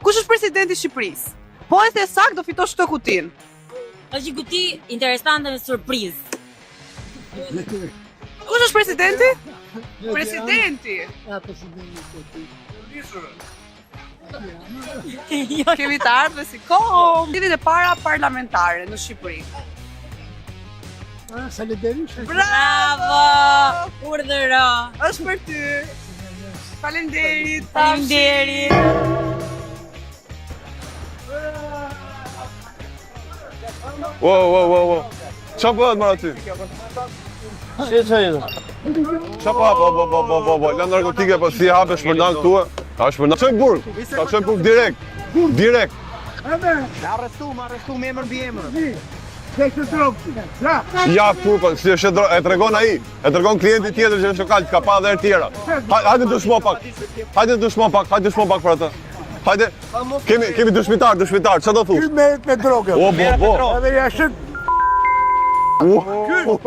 Kush është presidenti i Shqipërisë? Po e the sakt do fitosh këtë kutinë. Është një kuti interesante me surprizë. Kush është presidenti? Presidenti. Kemi të ardhur si kohë. Ditët e para parlamentare në Shqipëri. Sali Berisha. Bravo! Urdhëro. Është për ty. Faleminderit. Faleminderit. Wow. Qa bëhet mara ty? Qa po, la narkotike po si hape shpërndan këtu. Ka shpërndan. Qojnë burg, ka qojnë burg direkt. Arrestu me emër mbi emër. Ja këtu, po, si është e tregon ai, e tregon klienti tjetër që është lokal, ka pa dhe tjera. Hajde të shmo pak, për atë. Hajde, kemi dëshmitar, që do thu? Ky merret me drogë. O, bo. Edhe ja shit. Po,